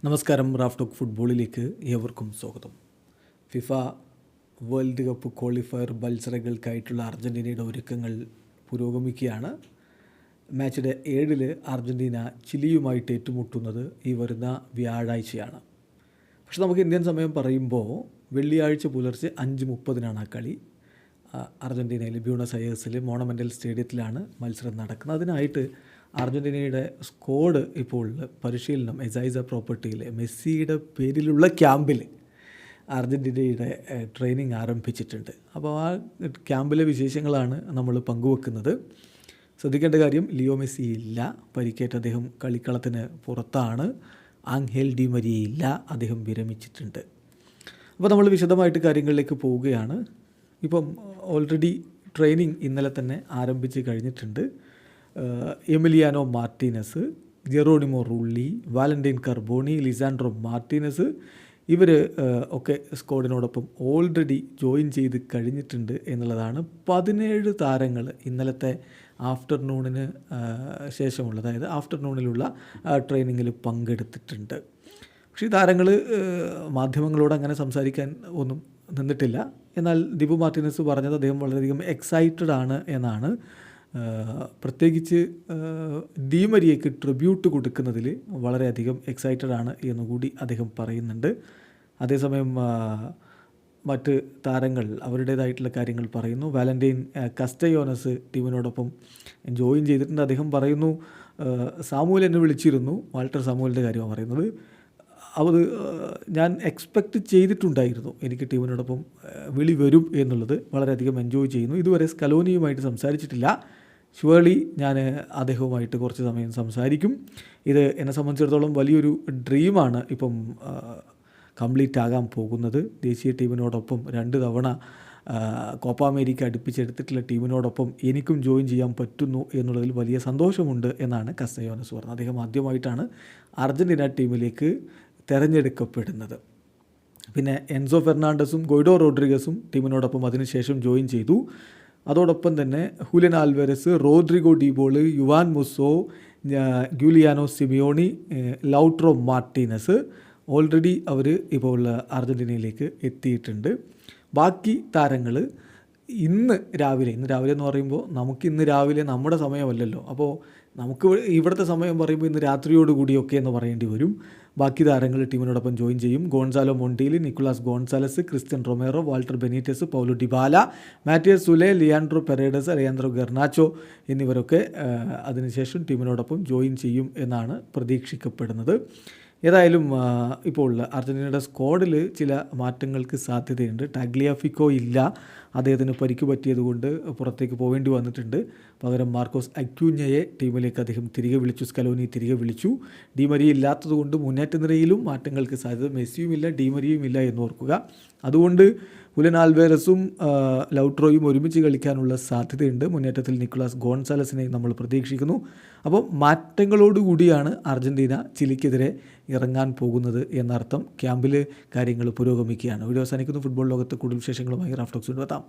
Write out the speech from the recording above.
നമസ്കാരം. Raf talk ഫുട്ബോളിലേക്ക് ഏവർക്കും സ്വാഗതം. ഫിഫ വേൾഡ് കപ്പ് ക്വാളിഫയർ മത്സരങ്ങൾക്കായിട്ടുള്ള അർജൻറ്റീനയുടെ ഒരുക്കങ്ങൾ പുരോഗമിക്കുകയാണ്. മാച്ച് ഡേ 7 അർജൻറ്റീന ചിലിയുമായിട്ട് ഏറ്റുമുട്ടുന്നത് ഈ വരുന്ന വ്യാഴാഴ്ചയാണ്. പക്ഷെ നമുക്ക് ഇന്ത്യൻ സമയം പറയുമ്പോൾ വെള്ളിയാഴ്ച പുലർച്ചെ 5:30 ആ കളി. അർജൻറ്റീനയിൽ ബ്യൂണസ് അയേഴ്സിൽ മോണമെൻ്റൽ സ്റ്റേഡിയത്തിലാണ് മത്സരം നടക്കുന്നത്. അതിനായിട്ട് അർജൻറ്റീനയുടെ സ്ക്വാഡ് ഇപ്പോൾ പരിശീലനം എസൈസ പ്രോപ്പർട്ടിയിൽ മെസ്സിയുടെ പേരിലുള്ള ക്യാമ്പിൽ അർജൻറ്റീനയുടെ ട്രെയിനിങ് ആരംഭിച്ചിട്ടുണ്ട്. അപ്പോൾ ആ ക്യാമ്പിലെ വിശേഷങ്ങളാണ് നമ്മൾ പങ്കുവെക്കുന്നത്. ശ്രദ്ധിക്കേണ്ട കാര്യം, ലിയോ മെസ്സി ഇല്ല, പരിക്കേറ്റ് അദ്ദേഹം കളിക്കളത്തിന് പുറത്താണ്. ആംഗേൽ ഡി മരിയ ഇല്ല, അദ്ദേഹം വിരമിച്ചിട്ടുണ്ട്. അപ്പോൾ നമ്മൾ വിശദമായിട്ട് കാര്യങ്ങളിലേക്ക് പോവുകയാണ്. ഇപ്പം ഓൾറെഡി ട്രെയിനിങ് ഇന്നലെ തന്നെ ആരംഭിച്ച് കഴിഞ്ഞിട്ടുണ്ട്. Emiliano Martinez, Geronimo Rulli, Valentin Carboni, Lisandro Martinez ഇവർ ഒക്കെ സ്ക്വാഡിനോടൊപ്പം ഓൾറെഡി ജോയിൻ ചെയ്ത് കഴിഞ്ഞിട്ടുണ്ട് എന്നുള്ളതാണ്. 17 താരങ്ങൾ ഇന്നലത്തെ ആഫ്റ്റർനൂണിന് ശേഷമുള്ള, അതായത് ആഫ്റ്റർനൂണിലുള്ള ട്രെയിനിങ്ങിൽ പങ്കെടുത്തിട്ടുണ്ട്. പക്ഷേ ഈ താരങ്ങൾ മാധ്യമങ്ങളോട് അങ്ങനെ സംസാരിക്കാൻ ഒന്നും നിന്നിട്ടില്ല. എന്നാൽ ദിബു മാർട്ടീനസ് പറഞ്ഞത് അദ്ദേഹം വളരെയധികം എക്സൈറ്റഡ് ആണ് എന്നാണ്. പ്രത്യേകിച്ച് ഡി മരിയയ്ക്ക് ട്രിബ്യൂട്ട് കൊടുക്കുന്നതിൽ വളരെയധികം എക്സൈറ്റഡ് ആണ് എന്നുകൂടി അദ്ദേഹം പറയുന്നുണ്ട്. അതേസമയം മറ്റ് താരങ്ങൾ അവരുടേതായിട്ടുള്ള കാര്യങ്ങൾ പറയുന്നു. വാലന്റൈൻ കസ്റ്റയോനസ് ടീമിനോടൊപ്പം ജോയിൻ ചെയ്തിട്ടുണ്ട്. അദ്ദേഹം പറയുന്നു, സാമുവൽ എന്നെ വിളിച്ചിരുന്നു, വാൾട്ടർ സാമുവലിൻ്റെ കാര്യമാണ് പറയുന്നത്. അത് ഞാൻ എക്സ്പെക്റ്റ് ചെയ്തിട്ടുണ്ടായിരുന്നു, എനിക്ക് ടീമിനോടൊപ്പം വിളി വരും എന്നുള്ളത്. വളരെയധികം എൻജോയ് ചെയ്യുന്നു. ഇതുവരെ സ്കലോനിയുമായിട്ട് സംസാരിച്ചിട്ടില്ല. ഷുവർലി ഞാൻ അദ്ദേഹവുമായിട്ട് കുറച്ച് സമയം സംസാരിക്കും. ഇത് എന്നെ സംബന്ധിച്ചിടത്തോളം വലിയൊരു ഡ്രീമാണ് ഇപ്പം കംപ്ലീറ്റ് ആകാൻ പോകുന്നത്. ദേശീയ ടീമിനോടൊപ്പം 2 തവണ കോപ്പ അമേരിക്ക അടുപ്പിച്ചെടുത്തിട്ടുള്ള ടീമിനോടൊപ്പം എനിക്കും ജോയിൻ ചെയ്യാൻ പറ്റുന്നു എന്നുള്ളതിൽ വലിയ സന്തോഷമുണ്ട് എന്നാണ് കസ്റ്റയോനസ് പറഞ്ഞത്. അദ്ദേഹം ആദ്യമായിട്ടാണ് അർജൻറ്റീന ടീമിലേക്ക് തിരഞ്ഞെടുക്കപ്പെടുന്നത്. പിന്നെ എൻസോ ഫെർണാണ്ടസും ഗോയ്ഡോ റോഡ്രിഗസും ടീമിനോടൊപ്പം അതിനുശേഷം ജോയിൻ ചെയ്തു. അതോടൊപ്പം തന്നെ Julian Alvarez, Rodrigo De Paul, Juan Musso, Giuliano Simeone, Lautaro Martinez already അവർ ഇപ്പോൾ അർജൻറ്റീനയിലേക്ക് എത്തിയിട്ടുണ്ട്. ബാക്കി താരങ്ങൾ ഇന്ന് രാവിലെ എന്ന് പറയുമ്പോൾ ഇന്ന് രാവിലെ നമ്മുടെ സമയമല്ലല്ലോ, അപ്പോൾ നമുക്ക് ഇവിടുത്തെ സമയം പറയുമ്പോൾ ഇന്ന് രാത്രിയോടുകൂടിയൊക്കെ എന്ന് പറയേണ്ടി വരും. ബാക്കി താരങ്ങൾ ടീമിനോടൊപ്പം ജോയിൻ ചെയ്യും. Gonzalo Montiel, Nicolas Gonzalez, Cristian Romero, Walter Benitez, Paulo Dybala, Matias Soule, Leandro Paredes, Alejandro Garnacho എന്നിവരൊക്കെ അതിനുശേഷം ടീമിനോടൊപ്പം ജോയിൻ ചെയ്യും എന്നാണ് പ്രതീക്ഷിക്കപ്പെടുന്നത്. ഏതായാലും ഇപ്പോൾ അർജൻറ്റീനയുടെ സ്ക്വാഡിൽ ചില മാറ്റങ്ങൾക്ക് സാധ്യതയുണ്ട്. ടാഗ്ലിയാഫിക്കോ ഇല്ല, അദ്ദേഹത്തിന് പരിക്ക് പറ്റിയതുകൊണ്ട് പുറത്തേക്ക് പോവേണ്ടി വന്നിട്ടുണ്ട്. പകരം മാർക്കോസ് അക്യൂഞ്ഞയെ ടീമിലേക്ക് അദ്ദേഹം തിരികെ വിളിച്ചു, സ്കലോനി തിരികെ വിളിച്ചു. ഡി മരിയ ഇല്ലാത്തതുകൊണ്ട് മുന്നേറ്റ നിരയിലും മാറ്റങ്ങൾക്ക് സാധ്യത. മെസ്സിയും ഇല്ല, ഡി മരിയയും ഇല്ല എന്നോർക്കുക. അതുകൊണ്ട് ഹുലിയൻ ആൽവേരസും ലൗട്രോയും ഒരുമിച്ച് കളിക്കാനുള്ള സാധ്യതയുണ്ട്. മുന്നേറ്റത്തിൽ നിക്കുലാസ് ഗോൺസാലസിനെ നമ്മൾ പ്രതീക്ഷിക്കുന്നു. അപ്പോൾ മാറ്റങ്ങളോടുകൂടിയാണ് അർജൻറ്റീന ചിലിക്കെതിരെ ഇറങ്ങാൻ പോകുന്നത് എന്നർത്ഥം. ക്യാമ്പിൽ കാര്യങ്ങൾ പുരോഗമിക്കുകയാണ്. വീഡിയോ അവസാനിക്കുന്നു. ഫുട്ബോൾ ലോകത്ത് കൂടുതൽ വിശേഷങ്ങളുമായി റാഫ് ടോക്സ് എത്താം.